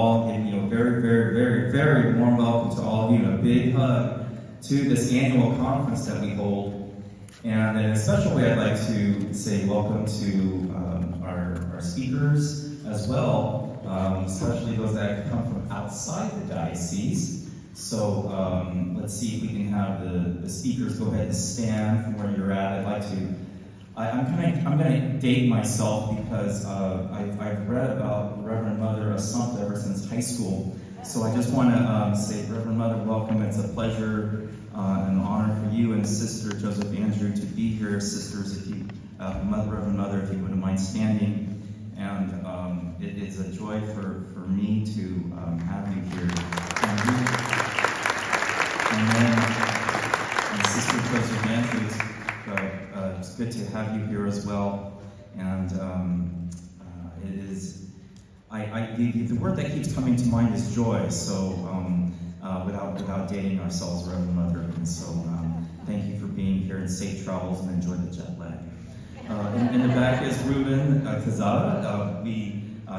all, give you a very, very, very, very warm welcome to all of you, and a big hug to this annual conference that we hold. And in a special way, I'd like to say welcome to our speakers as well, especially those that come from outside the diocese. So let's see if we can have the speakers go ahead and stand from where you're at. I'd like to. I'm going to date myself because I've read about Reverend Mother Assumpta ever since high school. So I just want to say, Reverend Mother, welcome. It's a pleasure and an honor for you and Sister Joseph Andrew to be here. Sisters, if you, Reverend Mother, if you wouldn't mind standing. And it is a joy for me to have you here. And then Sister Joseph Andrew, it's good to have you here as well. And it is, the word that keeps coming to mind is joy. So without dating ourselves, Reverend Mother. And so thank you for being here, and safe travels, and enjoy the jet lag. In the back is Ruben Kazada.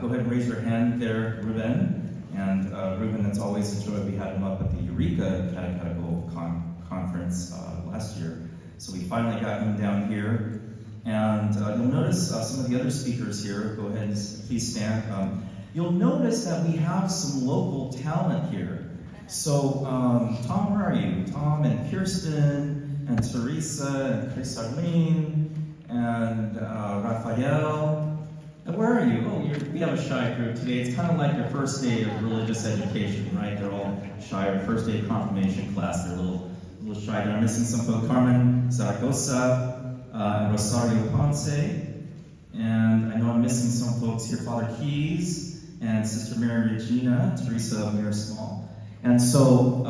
Go ahead and raise your hand there, Ruben. And Ruben, it's always a joy. We had him up at the Eureka Catechetical Conference last year. So we finally got him down here. And you'll notice some of the other speakers here. Go ahead and please stand. You'll notice that we have some local talent here. So Tom, where are you? Tom and Kirsten and Teresa and Chris Arlene and Raphael. And where are you? Oh, we have a shy group today. It's kind of like your first day of religious education, right? They're all shy. Or first day of confirmation class. They're a little shy. I'm missing some folks. Carmen Zaragoza and Rosario Ponce. And I know I'm missing some folks here. Father Keys and Sister Mary Regina, Teresa Mirasmall. And so,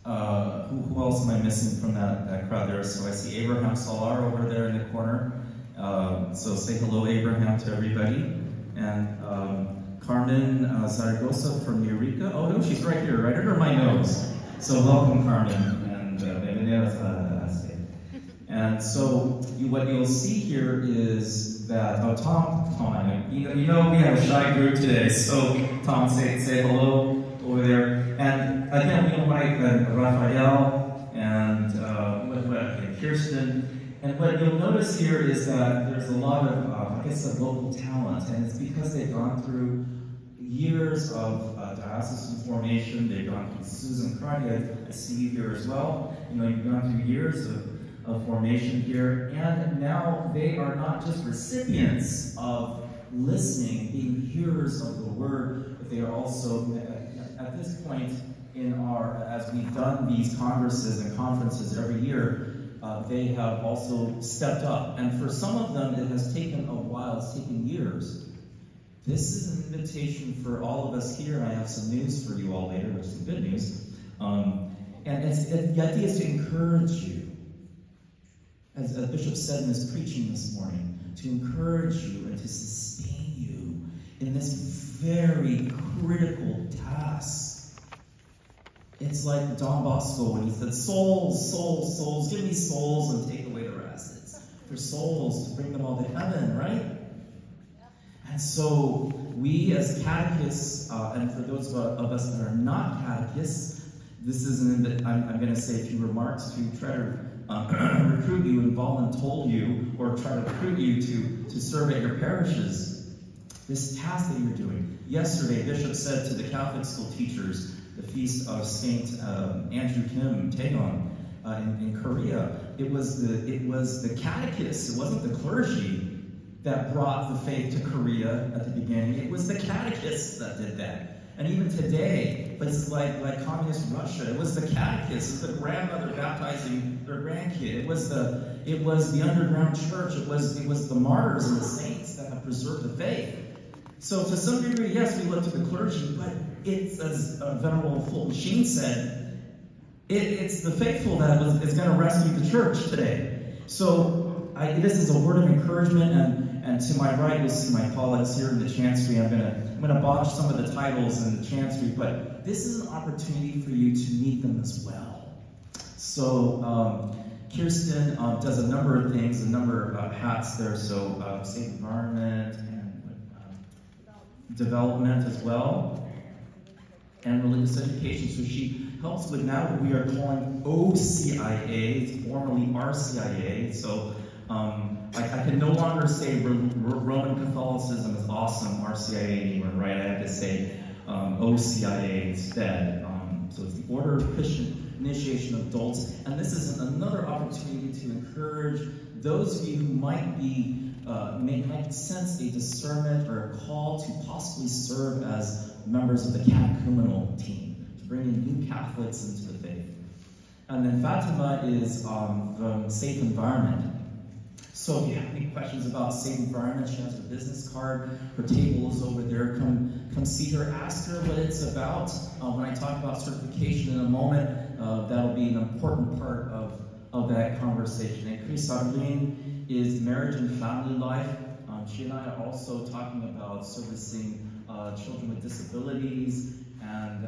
who else am I missing from that crowd there? So I see Abraham Salar over there in the corner. So say hello, Abraham, to everybody. And Carmen Zaragoza from Eureka. Oh, no, she's right here, right under my nose. So welcome, Carmen, and and so what you'll see here is that, oh, Tom, you know we have a shy group today, so Tom, say hello over there. And again, we invite Raphael and Kirsten. And what you'll notice here is that there's a lot of, of local talent, and it's because they've gone through years of diocesan formation. They've gone through Susan Cruddy, I see you here as well. You know, you've gone through years of formation here, and now they are not just recipients of listening, being hearers of the word, but they are also, at this point in as we've done these congresses and conferences every year, they have also stepped up. And for some of them, it has taken a while, it's taken years. This is an invitation for all of us here, and I have some news for you all later, which is good news. And the idea is to encourage you, as Bishop said in his preaching this morning, to encourage you and to sustain you in this very critical task. It's like Don Bosco when he said, souls, souls, souls, give me souls and take away the rest. It's for souls to bring them all to heaven, right? And so we as catechists, and for those of us that are not catechists, this is I'm going to say a few remarks to try to recruit you and voluntold you, or try to recruit you to serve at your parishes. This task that you're doing. Yesterday, Bishop said to the Catholic school teachers, the feast of Saint Andrew Kim Taegon in Korea, it was the catechists, it wasn't the clergy that brought the faith to Korea at the beginning. It was the catechists that did that. And even today, places like communist Russia, it was the catechists, it was the grandmother baptizing their grandkid. It was the underground church. It was the martyrs and the saints that have preserved the faith. So to some degree, yes, we look to the clergy, but it's, as Venerable Fulton Sheen said, it's the faithful that is going to rescue the church today. So this is a word of encouragement, and to my right, you'll see my colleagues here in the Chancery. I'm gonna botch some of the titles in the Chancery, but this is an opportunity for you to meet them as well. So Kirsten does a number of things, a number of hats there. So safe environment and development as well, and religious education. So she helps with now what we are calling OCIA, it's formerly RCIA. So I can no longer say Roman Catholicism is awesome, RCIA anymore, right? I have to say OCIA instead. So it's the Order of Christian Initiation of Adults, and this is another opportunity to encourage those of you who might be might sense a discernment or a call to possibly serve as members of the catechumenal team, to bring in new Catholics into the faith. And then Fatima is the Safe Environment. So if you have any questions about Safe Environment, she has her business card. Her table is over there. Come see her. Ask her what it's about. When I talk about certification in a moment, that'll be an important part of that conversation. And Chris Arlene is marriage and family life. She and I are also talking about servicing children with disabilities, and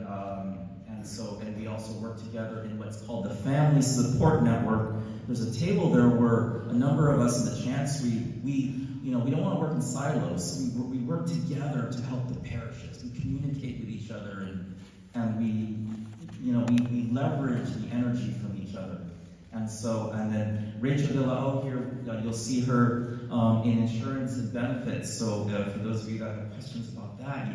we also work together in what's called the Family Support Network. There's a table there where a number of us in the Chancery, we don't want to work in silos. We work together to help the parishes. We communicate with each other, and we leverage the energy from each other. And then Rachel Villao here, you'll see her in insurance and benefits. So for those of you that have questions about that,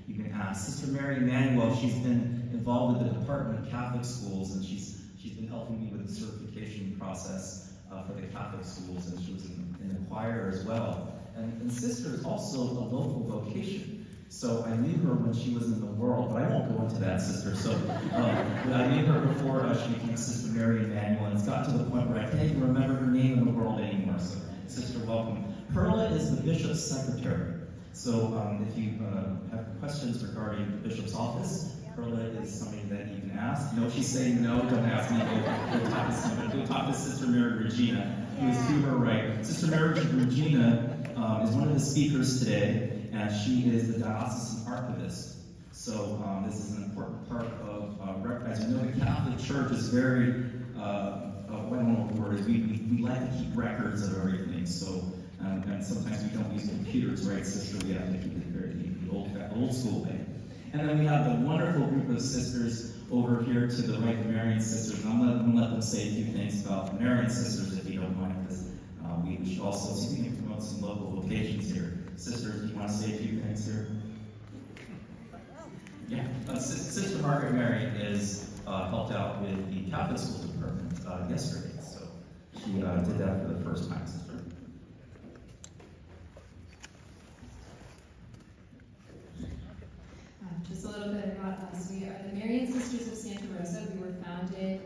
you can ask. Sister Mary Emanuel, she's been involved with the Department of Catholic Schools, and she's been helping me with the certification process for the Catholic schools, and she was in the choir as well. And Sister is also a local vocation. So I knew her when she was in the world, but I won't go into that, Sister. So I knew her before she became Sister Mary Emanuel, and it's got to the point where I can't even remember her name in the world anymore. So, Sister, welcome. Perla is the Bishop's Secretary. So if you have questions regarding the Bishop's office, Perla is somebody that you can ask. No, she's saying no, don't ask me. Go talk to somebody. Go talk to Sister Mary Regina, who is to her right. Sister Mary Regina is one of the speakers today, and she is the Diocesan Archivist. So this is an important part of, as you know, the Catholic Church is very, I don't know what the word is, we like to keep records of everything. So, and sometimes we don't use computers, right, Sister? We have to keep it very the old school way. And then we have the wonderful group of sisters over here to the right, the Marian sisters. And I'm going to let them say a few things about the Marian sisters, if you don't mind, because we should also see if we can promote some local vocations here. Sisters, do you want to say a few things here? Yeah. Sister Margaret Mary is helped out with the Catholic School Department yesterday, so she did that for the first time, Sister. Just a little bit about us. We are the Marian Sisters of Santa Rosa. We were founded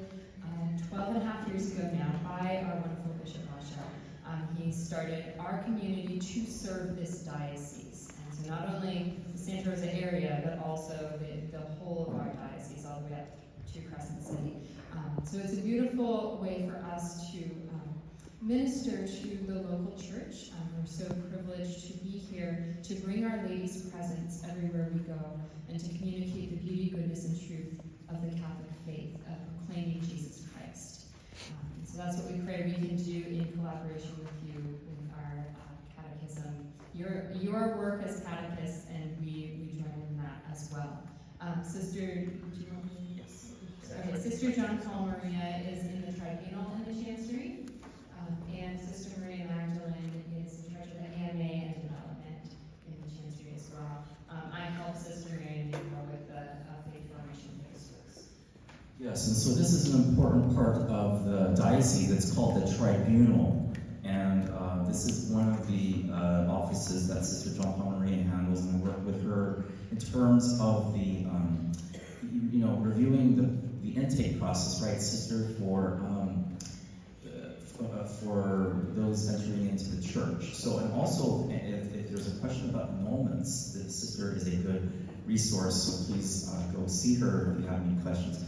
12 and a half years ago now by our wonderful Bishop Rosa. He started our community to serve this diocese. And so not only the Santa Rosa area, but also the whole of our diocese, all the way up to Crescent City. So it's a beautiful way for us to minister to the local church. We're so privileged to be here to bring Our Lady's presence everywhere we go and to communicate the beauty, goodness, and truth of the Catholic faith, of proclaiming Jesus Christ. So that's what we pray we can do in collaboration with you, with our catechism, your work as catechists, and we join in that as well. Sister, do you want me? Yes. Okay, Sister John Paul Maria is in the tribunal in the Chancery. And Sister Maria Magdalene is in charge of the AMA and development in the Chancery as well. I help Sister Mary and Nico with the faith formation districts. Yes, and so this is an important part of the diocese. It's called the tribunal, and this is one of the offices that Sister John Paul Maria handles, and I work with her in terms of the, reviewing the intake process, right, Sister, for those entering into the church. So, and also, if there's a question about enrollments, the sister is a good resource, so please go see her if you have any questions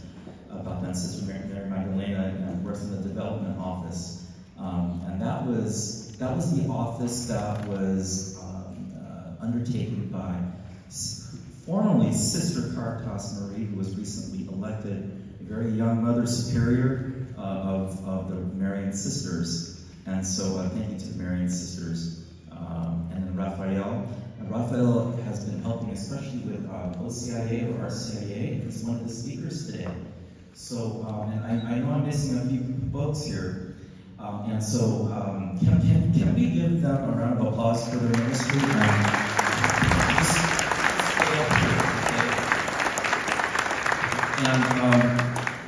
about that. Sister Mary Magdalena works in the development office, and that was the office that was undertaken by formerly Sister Caritas Marie, who was recently elected a very young Mother Superior of the Marian Sisters. And so thank you to the Marian Sisters. And then Raphael, And Raphael has been helping, especially with OCIA or RCIA. He's one of the speakers today. So, and I know I'm missing a few folks here. And so, can we give them a round of applause for their ministry?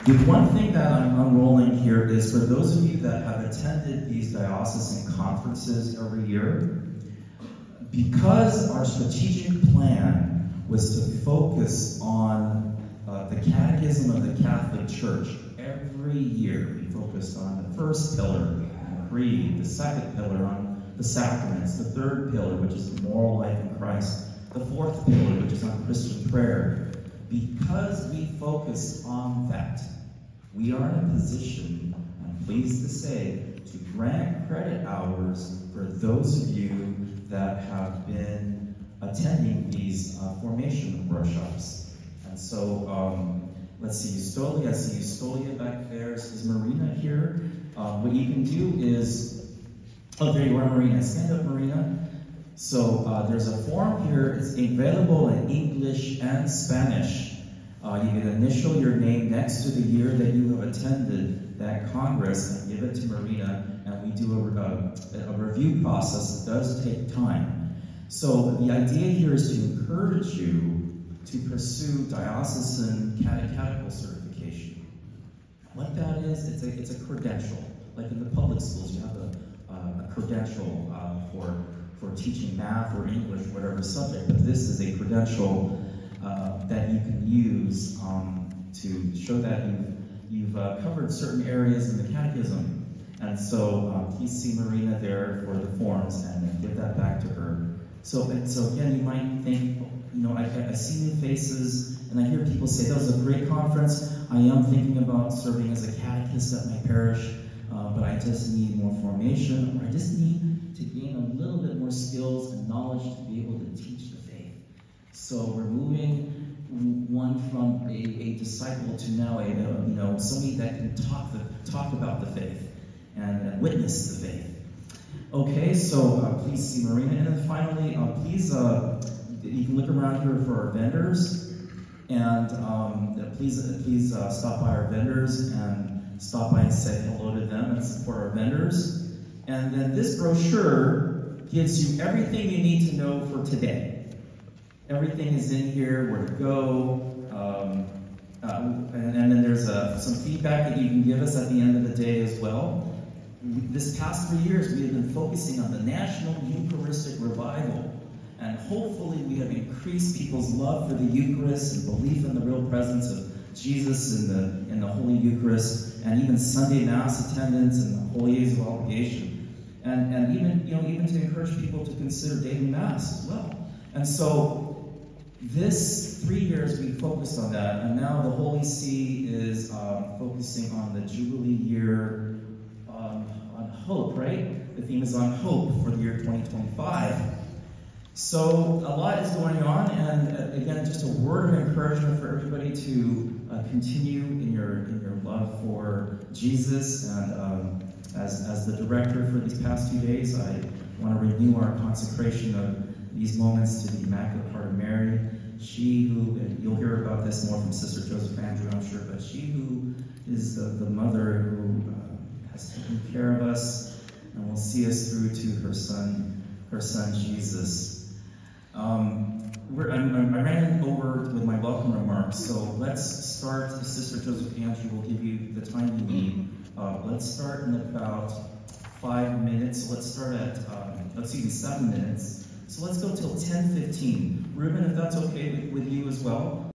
The one thing that I'm unrolling here is for those of you that have attended these diocesan conferences every year, because our strategic plan was to focus on the Catechism of the Catholic Church. Every year we focused on the first pillar, on creed, the second pillar on the sacraments, the third pillar, which is the moral life in Christ, the fourth pillar, which is on Christian prayer. Because we focused on that, we are in a position, I'm pleased to say, to grant credit hours for those of you that have been attending these formation workshops. And so, let's see, Eustolia, I see Eustolia back there. Is Marina here? What you can do is, oh, there you are, Marina. Stand up, Marina. So there's a form here. It's available in English and Spanish. You can initial your name next to the year that you have attended that Congress and give it to Marina, and we do a review process. It does take time. So the idea here is to encourage you to pursue diocesan catechetical certification. What that is, it's a credential. Like in the public schools, you have a credential for teaching math or English, whatever subject, but this is a credential that you can use to show that you've covered certain areas in the catechism. And so please see Marina there for the forms and give that back to her. So again, you might think, you know, I see new faces and I hear people say, that was a great conference. I am thinking about serving as a catechist at my parish, but I just need more formation, or I just need to gain a little bit more skills and knowledge to be able to teach the faith. So we're moving one from a disciple to now somebody that can talk about the faith and witness the faith. Okay, so please see Marina, and then finally, please you can look around here for our vendors, and please stop by our vendors and stop by and say hello to them and support our vendors. And then this brochure gives you everything you need to know for today. Everything is in here, where to go, and then there's some feedback that you can give us at the end of the day as well. This past 3 years, we have been focusing on the National Eucharistic Revival, and hopefully we have increased people's love for the Eucharist and belief in the real presence of Jesus in the Holy Eucharist, and even Sunday Mass attendance and the Holy Days of Obligation, and even to encourage people to consider daily Mass as well. And so this 3 years we focused on that, and now the Holy See is focusing on the Jubilee year on hope, right? The theme is on hope for the year 2025. So a lot is going on, and again, just a word of encouragement for everybody to continue in your love for Jesus. And as the director for these past few days, I want to renew our consecration of these moments to the Immaculate Heart of Mary. She who, and you'll hear about this more from Sister Joseph Andrew, I'm sure, but she who is the mother who has taken care of us and will see us through to her son Jesus. I ran over with my welcome remarks, so let's start. Sister Joseph Andrew will give you the time you need. Let's start in about 5 minutes. So let's start at 7 minutes. So let's go till 10:15. Ruben, if that's okay with you as well.